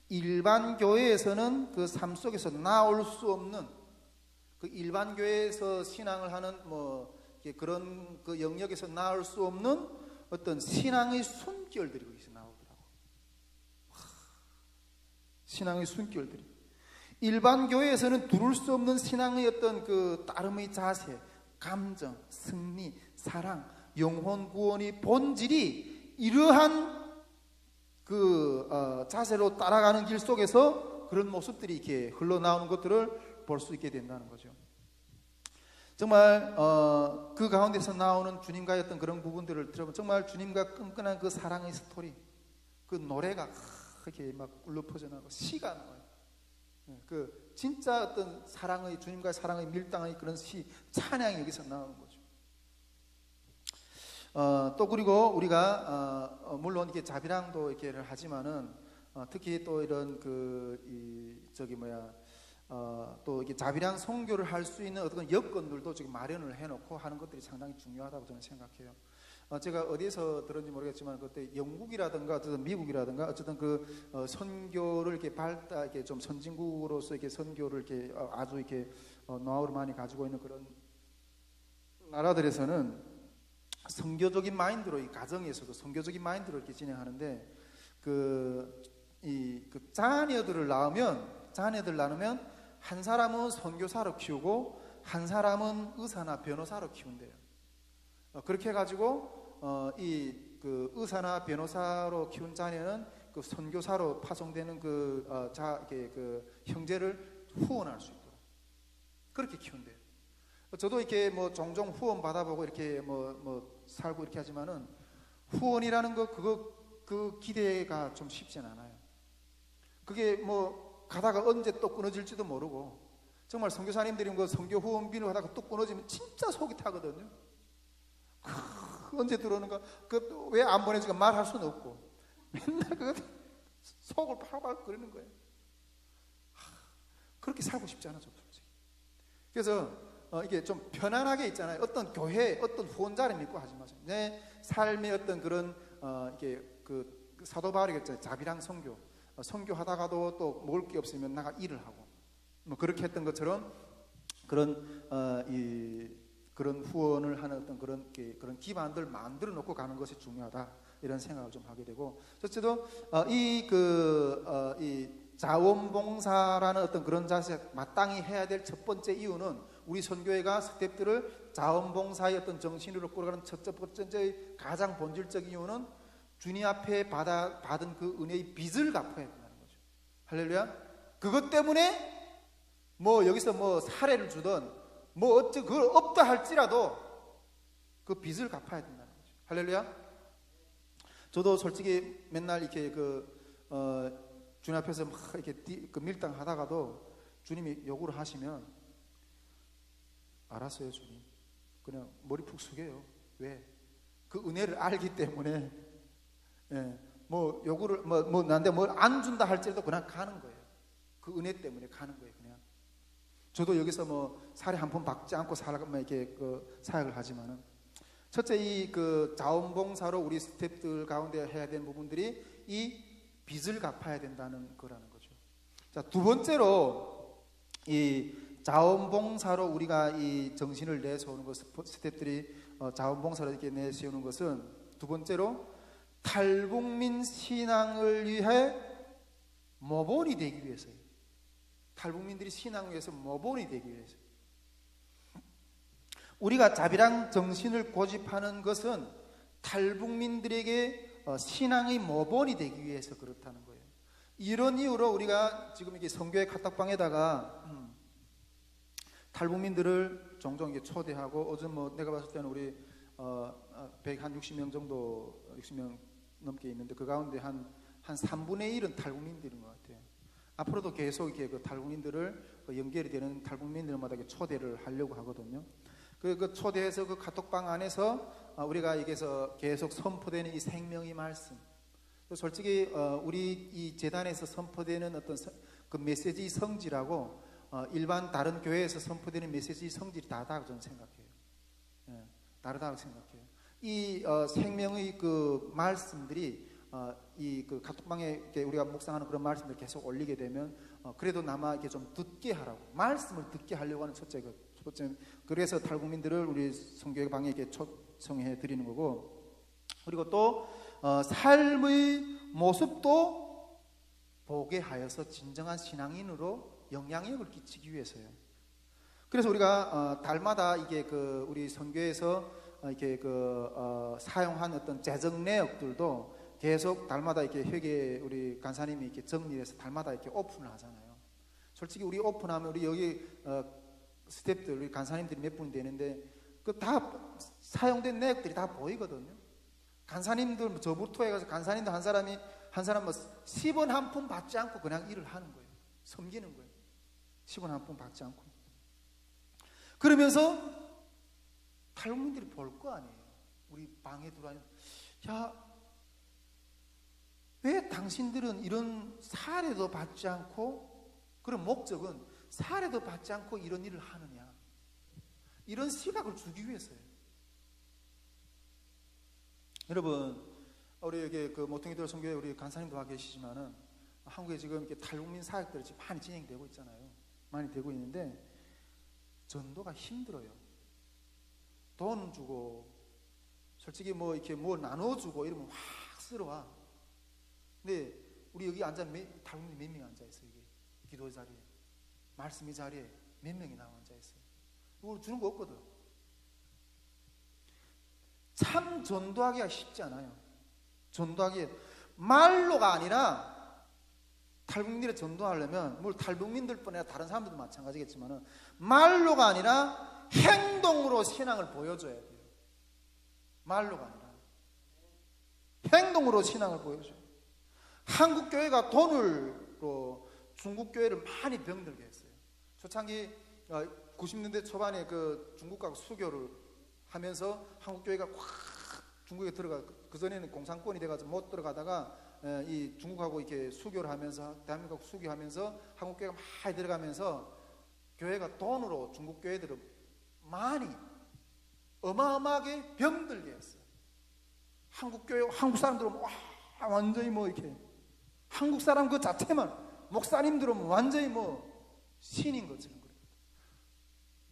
일반 교회에서는 그 삶 속에서 나올 수 없는 그 일반 교회에서 신앙을 하는 뭐 그런 그 영역에서 나올 수 없는 어떤 신앙의 숨결들이 거기서 나오더라고. 신앙의 숨결들이 일반 교회에서는 두를 수 없는 신앙의 어떤 그 따름의 자세, 감정, 승리, 사랑, 영혼 구원의 본질이 이러한 자세로 따라가는 길 속에서 그런 모습들이 이렇게 흘러나오는 것들을 볼 수 있게 된다는 거죠. 정말 그 가운데서 나오는 주님과의 어떤 그런 부분들을 들어보면 정말 주님과 끈끈한 그 사랑의 스토리, 그 노래가 이렇게 막 울려 퍼져나가고 시가 나와요. 그 진짜 어떤 사랑의 주님과의 사랑의 밀당의 그런 찬양이 여기서 나오는 거죠. 또 그리고 우리가 물론 이렇게 자비랑도 이렇게를 하지만은 특히 또 이런 또 이렇게 자비랑 선교를 할 수 있는 어떤 여건들도 지금 마련을 해놓고 하는 것들이 상당히 중요하다고 저는 생각해요. 제가 어디에서 들었는지 모르겠지만 그때 영국이라든가 어쨌든 미국이라든가 어쨌든 선교를 이렇게 이렇게 좀 선진국으로서 이렇게 선교를 이렇게 아주 이렇게 노하우를 많이 가지고 있는 그런 나라들에서는 선교적인 마인드로 이 가정에서도 선교적인 마인드로 이렇게 진행하는데 자녀들 낳으면 한 사람은 선교사로 키우고 한 사람은 의사나 변호사로 키운대요. 그렇게 해가지고 의사나 변호사로 키운 자녀는 그 선교사로 파송되는 형제를 후원할 수 있도록 그렇게 키운대요. 저도 이렇게 뭐 종종 후원 받아보고 이렇게 뭐 살고 이렇게 하지만은 후원이라는 그 기대가 좀 쉽진 않아요. 그게 뭐 가다가 언제 또 끊어질지도 모르고 정말 선교사님들이 선교 후원비를 하다가 또 끊어지면 진짜 속이 타거든요. 언제 들어오는가 왜 안 보내주가 말할 수는 없고 맨날 속을 팔팔 끓이는 거예요. 그렇게 살고 싶지 않아 좀 솔직히. 그래서 이게 좀 편안하게 있잖아요. 어떤 교회 어떤 후원자를 믿고 하지 마세요. 내 삶의 어떤 그런 이게 사도 바울이 했잖아요. 자비랑 선교하다가도 또 먹을 게 없으면 나가 일을 하고 뭐 그렇게 했던 것처럼 그런 후원을 하는 어떤 그런 기반들 만들어 놓고 가는 것이 중요하다 이런 생각을 좀 하게 되고, 첫째도 이 자원봉사라는 어떤 그런 자세 마땅히 해야 될 첫 번째 이유는 우리 선교회가 스태프들을 자원봉사의 어떤 정신으로 끌어가는 첫 번째 가장 본질적 이유는 주님 앞에 받은 그 은혜의 빚을 갚아야 된다는 거죠. 할렐루야. 그것 때문에 뭐 여기서 뭐 사례를 주든 뭐 그걸 없다 할지라도 그 빚을 갚아야 된다는 거죠. 할렐루야. 저도 솔직히 맨날 이렇게 주님 앞에서 막 이렇게 밀당하다가도 주님이 요구를 하시면 알았어요 주님. 그냥 머리 푹 숙여요. 왜? 그 은혜를 알기 때문에 예, 뭐 요구를 뭐 나한테 뭘 안 준다 할지라도 그냥 가는 거예요. 그 은혜 때문에 가는 거예요. 그냥 저도 여기서 뭐 사례 한 푼 받지 않고 이렇게 그 사역을 하지만은 첫째 이 그 자원봉사로 우리 스태프들 가운데 해야 되는 부분들이 이 빚을 갚아야 된다는 거라는 거죠. 자, 두 번째로 이 자원봉사로 우리가 이 정신을 내세우는 것, 스태프들이 자원봉사로 이렇게 내세우는 것은 두 번째로 탈북민 신앙을 위해 모본이 되기 위해서예요. 탈북민들이 신앙을 위해서 모본이 되기 위해서. 우리가 자비랑 정신을 고집하는 것은 탈북민들에게 신앙의 모본이 되기 위해서 그렇다는 거예요. 이런 이유로 우리가 지금 이게 선교회 카톡방에다가 탈북민들을 종종 이렇게 초대하고 요즘 뭐 내가 봤을 때는 우리 160명 정도 60명 넘게 있는데 그 가운데 한 3분의 1은 탈북민들인 것 같아요. 앞으로도 계속 이렇게 그 탈북민들을 연결이 되는 탈북민들마다 이렇게 초대를 하려고 하거든요. 그 초대해서 그 카톡방 안에서 우리가 여기서 계속 선포되는 이 생명의 말씀, 솔직히 우리 이 재단에서 선포되는 어떤 그 메시지 성질하고 일반 다른 교회에서 선포되는 메시지 성질이 다르다고 저는 생각해요. 예, 다르다고 생각해요. 이 생명의 그 말씀들이 이 그 카톡방에 우리가 묵상하는 그런 말씀들 계속 올리게 되면 그래도 남아 이렇게 좀 듣게 하라고, 말씀을 듣게 하려고 하는 첫째 그래서 탈북민들을 우리 선교회 방에 이렇게 초청해 드리는 거고, 그리고 또 삶의 모습도 보게 하여서 진정한 신앙인으로 영향력을 끼치기 위해서요. 그래서 우리가 달마다 이게 그 우리 선교회에서 이렇게 그 사용한 어떤 재정 내역들도 계속 달마다 이렇게 회계 우리 간사님이 이렇게 정리해서 달마다 이렇게 오픈을 하잖아요. 솔직히 우리 오픈하면 우리 여기 스태프들 우리 간사님들이 몇 분 되는데 그 다 사용된 내역들이 다 보이거든요. 간사님들 저부터 해가지고 간사님들 한 사람 뭐 10원 한 푼 받지 않고 그냥 일을 하는 거예요. 섬기는 거예요. 10원 한 푼 받지 않고. 그러면서 탈북민들이 볼 거 아니에요. 우리 방에 들어와서 야, 왜 당신들은 이런 사례도 받지 않고, 그런 목적은 사례도 받지 않고 이런 일을 하느냐, 이런 시각을 주기 위해서예요. 여러분, 우리 여기 그 모퉁이들 선교회 우리 간사님도 와 계시지만은 한국에 지금 이렇게 탈북민 사역들이 지금 많이 진행되고 있잖아요. 많이 되고 있는데 전도가 힘들어요. 돈 주고 솔직히 뭐 이렇게 뭐 나눠주고 이러면 확 쓸어와. 근데 우리 여기 탈북민 몇 명이 앉아 있어요. 여기 기도 자리에, 말씀의 자리에 몇 명이 나와 앉아 있어요. 뭐 주는 거 없거든. 참 전도하기가 쉽지 않아요. 전도하기 말로가 아니라 탈북민들을 전도하려면 물 탈북민들뿐 아니라 다른 사람들도 마찬가지겠지만은 말로가 아니라 행동으로 신앙을 보여줘야 돼요. 말로가 아니라 행동으로 신앙을 보여줘요. 한국 교회가 돈으로 중국 교회를 많이 병들게 했어요. 초창기 90년대 초반에 그 중국과 수교를 하면서 한국 교회가 확 중국에 들어가, 그 전에는 공산권이 돼가지고 못 들어가다가 이 중국하고 이렇게 수교를 하면서 대한민국 수교하면서 한국 교회가 많이 들어가면서 교회가 돈으로 중국 교회들을 많이 어마어마하게 병들게 했어요. 한국 교회, 한국 사람들은 와 완전히 뭐 이렇게 한국 사람 그 자체만, 목사님들은 완전히 뭐 신인 것처럼 그래요.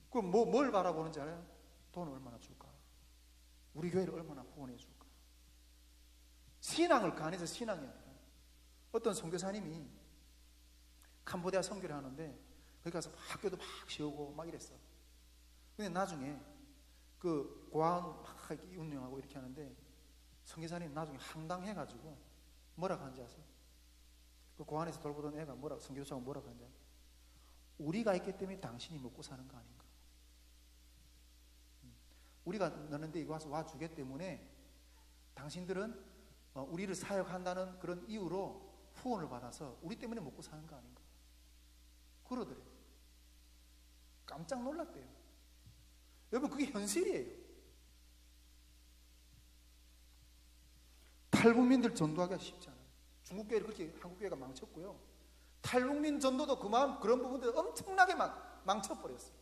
그럼 뭘 바라보는지 알아요? 돈 얼마나 줄까? 우리 교회를 얼마나 후원해 줄까? 신앙을 간해서 신앙이 아니라, 어떤 선교사님이 캄보디아 선교를 하는데 거기 가서 학교도 막 세우고 막 이랬어. 근데 나중에 그 고아원 막 이렇게 운영하고 이렇게 하는데 선교사님 나중에 황당해가지고 뭐라고 하는지 아세요? 그 고안에서 돌보던 애가 선교사가 뭐라고 하는지 아세요? 우리가 있기 때문에 당신이 먹고 사는 거 아닌가? 우리가 너는데 이거 와서 와주기 때문에 당신들은 우리를 사역한다는 그런 이유로 후원을 받아서 우리 때문에 먹고 사는 거 아닌가? 그러더래요. 깜짝 놀랐대요. 여러분, 그게 현실이에요. 탈북민들 전도하기가 쉽지 않아요. 중국 교회를 그렇게 한국 교회가 망쳤고요. 탈북민 전도도 그런 부분들 엄청나게 망쳐버렸어요.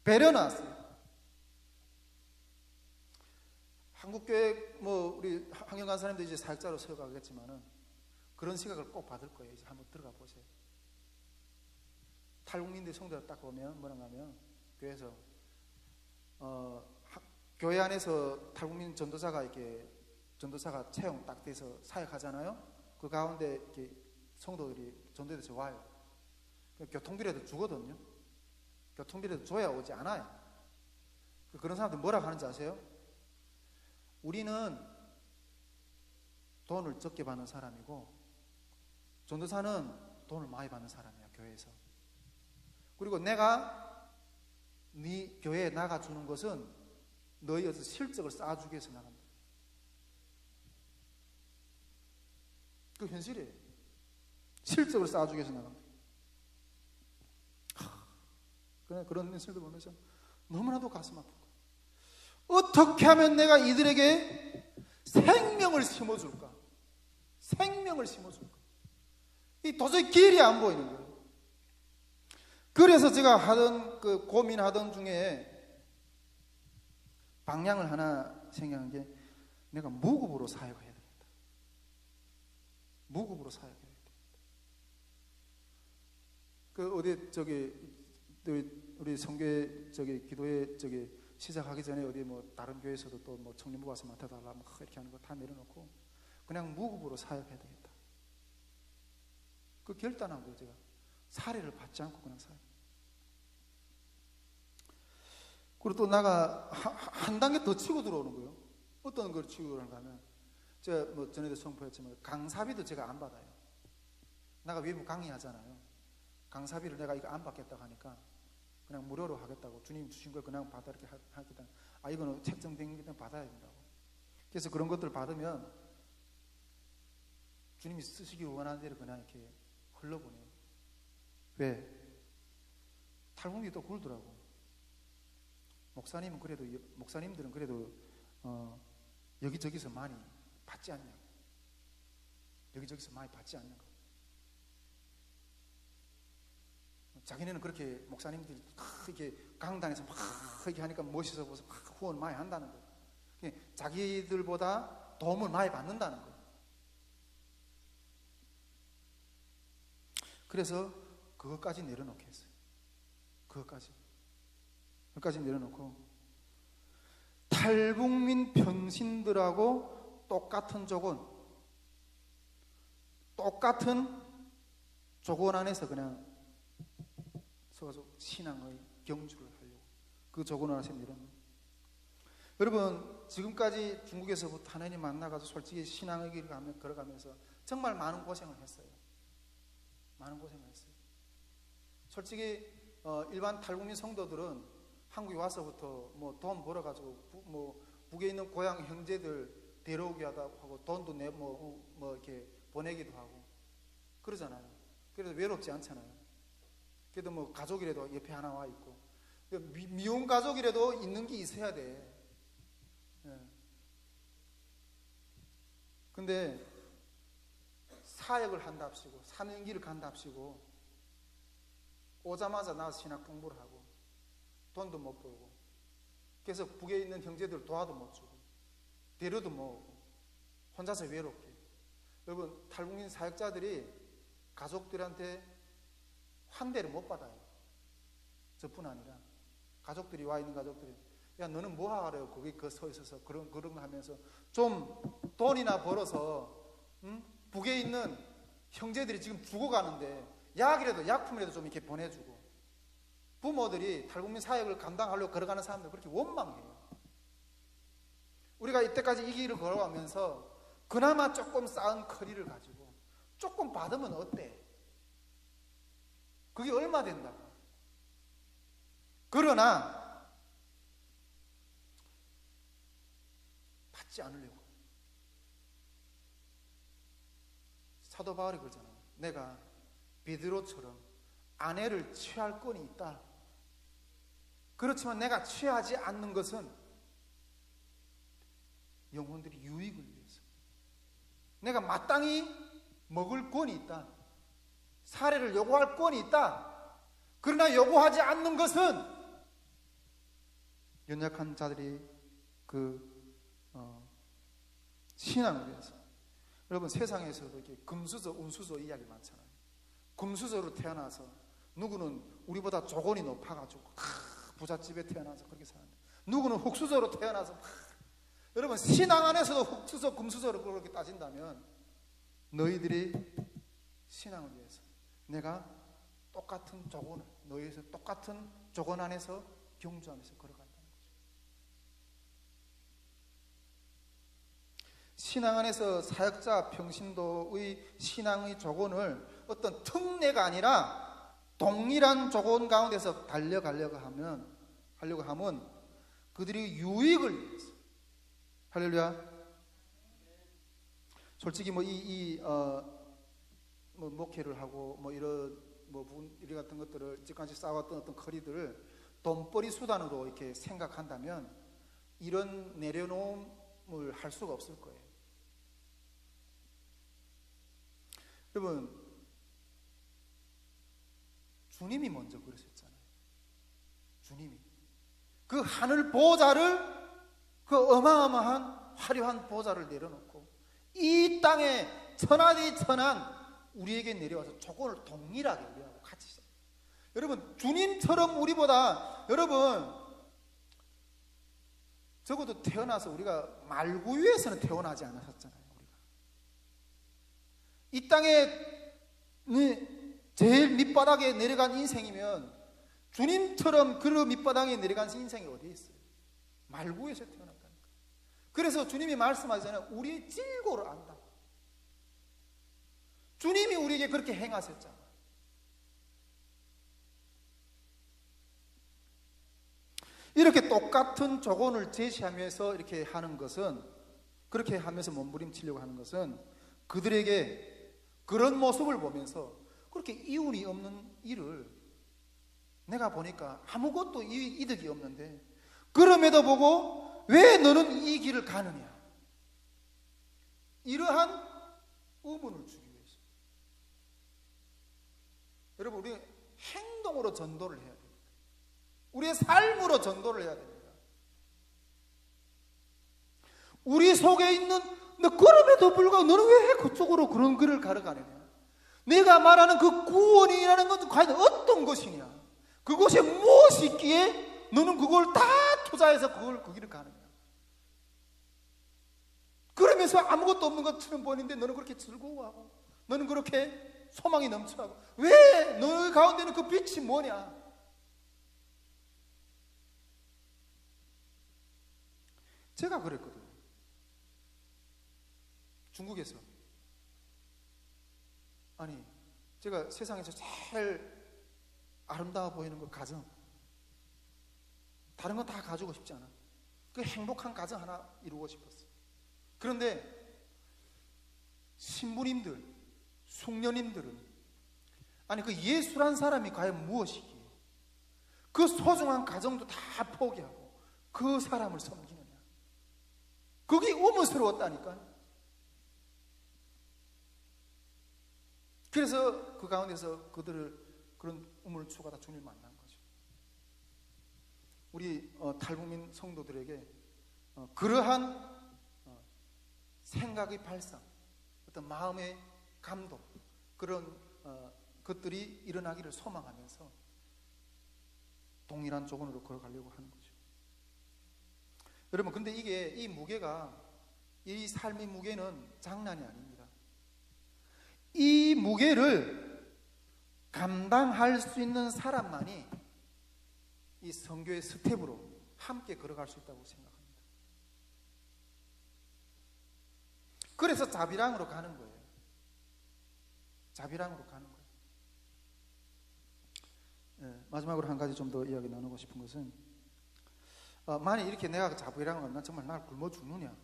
배려 나왔어요. 한국 교회 우리 황영관 사람도 이제 사역자로 세워가겠지만은 그런 시각을 꼭 받을 거예요. 이제 한번 들어가 보세요. 탈북민들 성도를 딱 보면 뭐라고 하면 교회에서 교회 안에서 탈북민 전도사가 채용 딱 돼서 사역하잖아요. 그 가운데 이렇게 성도들이 전도돼서 와요. 교통비라도 주거든요. 교통비라도 줘야 오지 않아요. 그런 사람들 뭐라고 하는지 아세요? 우리는 돈을 적게 받는 사람이고 전도사는 돈을 많이 받는 사람이야, 교회에서. 그리고 내가 네 교회에 나가주는 것은 너희 실적을 쌓아주기 위해서 나간다. 그 현실이에요. 실적을 쌓아주기 위해서 나간다. 그런 현실도 보면서 너무나도 가슴 아프고, 어떻게 하면 내가 이들에게 생명을 심어줄까? 생명을 심어줄까? 이 도저히 길이 안 보이는 거예요. 그래서 제가 고민하던 중에 방향을 하나 생각한 게, 내가 무급으로 사역을 해야 되겠다. 무급으로 사역해야 되겠다. 우리 성교회 기도회 시작하기 전에 다른 교회에서도 또 청년부 와서 맡아달라 이렇게 하는 거 다 내려놓고 그냥 무급으로 사역해야 되겠다. 그 결단한 거예요. 제가 사례를 받지 않고 그냥 사역. 그리고 또 나가 한 단계 더 치고 들어오는 거예요. 어떤 걸 치고 들어오는가 하면, 제가 전에도 선포했지만 강사비도 제가 안 받아요. 나가 외부 강의하잖아요. 강사비를 내가 이거 안 받겠다고 하니까 그냥 무료로 하겠다고, 주님 주신 걸 그냥 받아 이렇게 하겠다. 이거는 책정된 게 받아야 된다고. 그래서 그런 것들을 받으면 주님이 쓰시기 원하는 대로 그냥 이렇게 흘러보내요. 왜? 탈북민이 또 굴더라고. 목사님들은 그래도 여기저기서 많이 받지 않냐고. 여기저기서 많이 받지 않냐고. 자기네는 그렇게 목사님들이 이렇게 강단에서 막 이렇게 하니까 멋있어 보여서 막 후원 많이 한다는 거예요. 자기들보다 도움을 많이 받는다는 거예요. 그래서 그것까지 내려놓게 했어요. 그것까지 내려놓고 탈북민 평신들하고 똑같은 조건 안에서 그냥 서가지고 신앙의 경주를 하려고 그 조건 안에서 내려놓는. 여러분, 지금까지 중국에서부터 하나님 만나가지고 솔직히 신앙의 길을 걸어가면서 정말 많은 고생을 했어요. 솔직히 일반 탈북민 성도들은 한국에 와서부터 돈 벌어가지고 북에 있는 고향 형제들 데려오게 하고 돈도 이렇게 보내기도 하고 그러잖아요. 그래서 외롭지 않잖아요. 그래도 가족이라도 옆에 하나 와 있고, 미혼 가족이라도 있는 게 있어야 돼. 근데 사역을 한답시고 사는 길을 간답시고 오자마자 나와서 신학 공부를 하고 돈도 못 벌고, 그래서 북에 있는 형제들 도와도 못 주고 데려도 못 오고 혼자서 외롭게. 여러분, 탈북민 사역자들이 가족들한테 환대를 못 받아요. 저뿐 아니라 가족들이 와 있는 가족들이, 야 너는 뭐 하래요? 거기 서 있어서 그런 거 하면서 좀 돈이나 벌어서 북에 있는 형제들이 지금 죽어가는데 약품이라도 좀 이렇게 보내주고. 부모들이 탈북민 사역을 감당하려고 걸어가는 사람들 그렇게 원망해요. 우리가 이때까지 이 길을 걸어가면서 그나마 조금 쌓은 커리를 가지고 조금 받으면 어때? 그게 얼마 된다고. 그러나 받지 않으려고. 사도 바울이 그러잖아요. 내가 베드로처럼 아내를 취할 건이 있다. 그렇지만 내가 취하지 않는 것은 영혼들이 유익을 위해서, 내가 마땅히 먹을 권이 있다. 사례를 요구할 권이 있다. 그러나 요구하지 않는 것은 연약한 자들이 신앙을 위해서. 여러분, 세상에서도 이렇게 금수저, 운수저 이야기 많잖아요. 금수저로 태어나서 누구는 우리보다 조건이 높아가지고 부잣집에 태어나서 그렇게 사는데, 누구는 흙수저로 태어나서 여러분, 신앙 안에서도 흙수저, 금수저로 그렇게 따진다면 너희들이 신앙을 위해서 내가 똑같은 조건을, 너희에서 똑같은 조건 안에서 경주하면서 걸어간다는 거죠. 신앙 안에서 사역자 평신도의 신앙의 조건을 어떤 특례가 아니라 동일한 조건 가운데서 달려가려고 하면 그들이 유익을 위해서. 할렐루야. 솔직히 목회를 하고 이런 같은 것들을 이제까지 쌓아왔던 어떤 커리들을 돈벌이 수단으로 이렇게 생각한다면 이런 내려놓음을 할 수가 없을 거예요. 여러분, 주님이 먼저 그러셨잖아요. 주님이 그 하늘 보좌를, 그 어마어마한 화려한 보좌를 내려놓고 이 땅에 천하디 천한 우리에게 내려와서 조건을 동일하게 우리하고 같이. 여러분, 주님처럼 우리보다, 여러분, 적어도 태어나서 우리가 말구유에서는 태어나지 않았었잖아요. 우리가 이 땅에 제일 밑바닥에 내려간 인생이면 주님처럼 그 밑바닥에 내려간 인생이 어디에 있어요? 말구에서 태어났다니까. 그래서 주님이 말씀하시잖아요. 우리의 질고를 안다. 주님이 우리에게 그렇게 행하셨잖아요. 이렇게 똑같은 조건을 제시하면서 이렇게 하는 것은, 그렇게 하면서 몸부림치려고 하는 것은 그들에게 그런 모습을 보면서 그렇게 이윤이 없는 일을, 내가 보니까 아무것도 이득이 없는데 그럼에도 보고 왜 너는 이 길을 가느냐, 이러한 의문을 주기 위해서. 여러분, 우리 행동으로 전도를 해야 됩니다. 우리의 삶으로 전도를 해야 됩니다. 우리 속에 있는, 너 그럼에도 불구하고 너는 왜 그쪽으로 그런 길을 걸어가느냐, 내가 말하는 그 구원이라는 것은 과연 어떤 것이냐, 그것이 무엇이 있기에 너는 그걸 다 투자해서 그 길을 가느냐. 그러면서 아무것도 없는 것처럼 보이는데 너는 그렇게 즐거워하고, 너는 그렇게 소망이 넘쳐하고, 왜 너희 가운데는 그 빛이 뭐냐. 제가 그랬거든요. 중국에서. 아니, 제가 세상에서 제일 아름다워 보이는 그 가정, 다른 건 다 가지고 싶지 않아. 그 행복한 가정 하나 이루고 싶었어. 그런데 신부님들, 숙녀님들은, 아니, 그 예수란 사람이 과연 무엇이기에 그 소중한 가정도 다 포기하고 그 사람을 섬기느냐. 그게 의문스러웠다니까. 그래서 그 가운데서 그들을, 그런 우물을 추가다 주님을 만난 거죠. 우리 탈북민 성도들에게 그러한 생각의 발상, 어떤 마음의 감동, 그런 것들이 일어나기를 소망하면서 동일한 조건으로 걸어가려고 하는 거죠. 여러분, 근데 이 무게가, 이 삶의 무게는 장난이 아닙니다. 이 무게를 감당할 수 있는 사람만이 이 선교의 스텝으로 함께 걸어갈 수 있다고 생각합니다. 그래서 자비랑으로 가는 거예요. 자비랑으로 가는 거예요. 마지막으로 한 가지 좀 더 이야기 나누고 싶은 것은, 만약 이렇게 내가 자비랑을 하면 정말 날 굶어 죽느냐?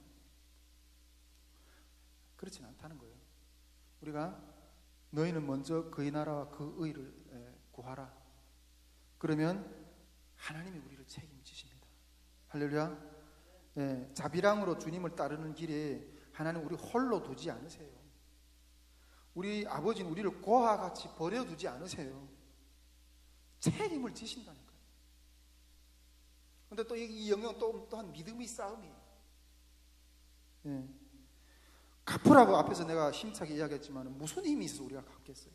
그렇진 않다는 거예요. 우리가 너희는 먼저 그의 나라와 그 의를 구하라. 그러면 하나님이 우리를 책임지십니다. 할렐루야. 자비랑으로 주님을 따르는 길에 하나님 우리 홀로 두지 않으세요. 우리 아버지는 우리를 고와 같이 버려두지 않으세요. 책임을 지신다니까요. 근데 또 이 영역은 또한 믿음의 싸움이에요. 예. 갚으라고 앞에서 내가 힘차게 이야기했지만 무슨 힘이 있어서 우리가 갚겠어요?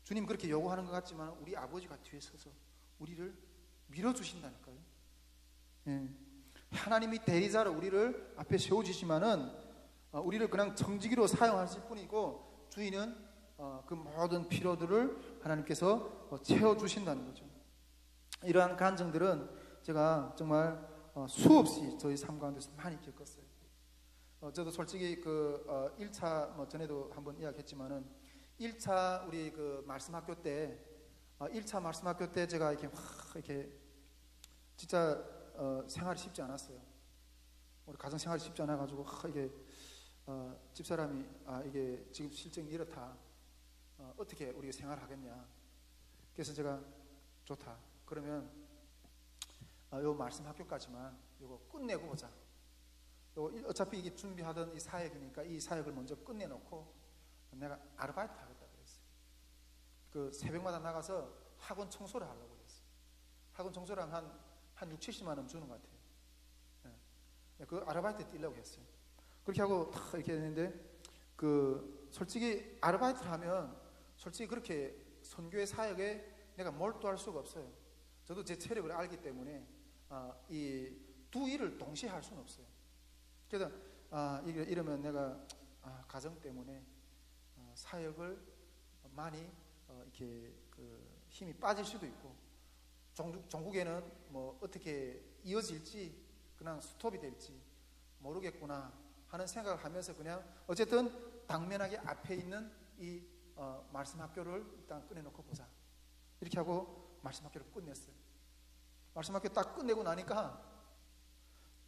주님 그렇게 요구하는 것 같지만 우리 아버지가 뒤에 서서 우리를 밀어주신다니까요. 예. 하나님이 대리자로 우리를 앞에 세워주시면은 우리를 그냥 정직이로 사용하실 뿐이고 주인은 그 모든 필요들을 하나님께서 채워주신다는 거죠. 이러한 간증들은 제가 정말 수없이 저희 삶 가운데서 많이 겪었어요. 저도 솔직히 그 1차 전에도 한번 이야기했지만은 1차 우리 그 말씀학교 때 1차 말씀학교 때 제가 이렇게 진짜 생활이 쉽지 않았어요. 우리 가정 생활이 쉽지 않아 가지고 이게 집사람이 이게 지금 실정이 이렇다. 어떻게 우리가 생활하겠냐. 그래서 제가 좋다. 그러면 요 말씀 학교까지만 요거 끝내고 보자. 요거 어차피 이게 준비하던 이 사역이니까 이 사역을 먼저 끝내놓고 내가 아르바이트 하겠다 그랬어요. 그 새벽마다 나가서 학원 청소를 하려고 그랬어요. 학원 청소를 하면 한 6, 70만 원 주는 것 같아요. 네. 그 아르바이트 뛰려고 했어요. 그렇게 하고 딱 이렇게 했는데 그 솔직히 아르바이트를 하면 솔직히 그렇게 선교의 사역에 내가 몰두할 수가 없어요. 저도 제 체력을 알기 때문에 이 두 일을 동시에 할 수는 없어요. 그래서 이러면 내가 가정 때문에 사역을 많이 이렇게 그 힘이 빠질 수도 있고 종국에는 뭐 어떻게 이어질지 그냥 스톱이 될지 모르겠구나 하는 생각을 하면서 그냥 어쨌든 당면하게 앞에 있는 이 말씀 학교를 일단 꺼내놓고 보자 이렇게 하고 말씀 학교를 끝냈어요. 말씀 학교 딱 끝내고 나니까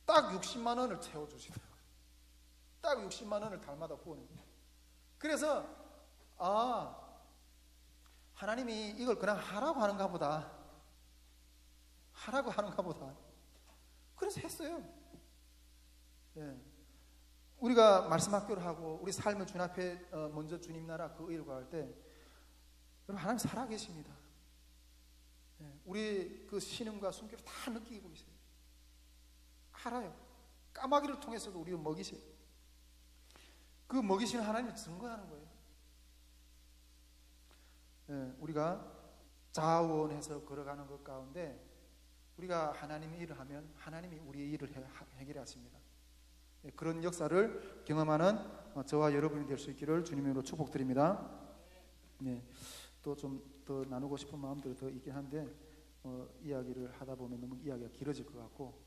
딱 60만 원을 채워주시더라고요. 딱 60만 원을 달마다 구원합니다. 그래서 하나님이 이걸 그냥 하라고 하는가 보다. 하라고 하는가 보다. 그래서 했어요. 예. 우리가 말씀 학교를 하고 우리 삶을 주님 앞에 먼저 주님 나라 그 의를 구할 때 여러분 하나님 살아계십니다. 예. 우리 그 신음과 숨결을 다 느끼고 계세요. 알아요. 까마귀를 통해서도 우리를 먹이세요. 그 먹이시는 하나님을 증거하는 거예요. 예. 우리가 자원해서 걸어가는 것 가운데 우리가 하나님의 일을 하면 하나님이 우리의 일을 해결해 하십니다. 그런 역사를 경험하는 저와 여러분이 될 수 있기를 주님으로 축복드립니다. 네, 또 좀 더 나누고 싶은 마음들이 더 있긴 한데 이야기를 하다 보면 너무 이야기가 길어질 것 같고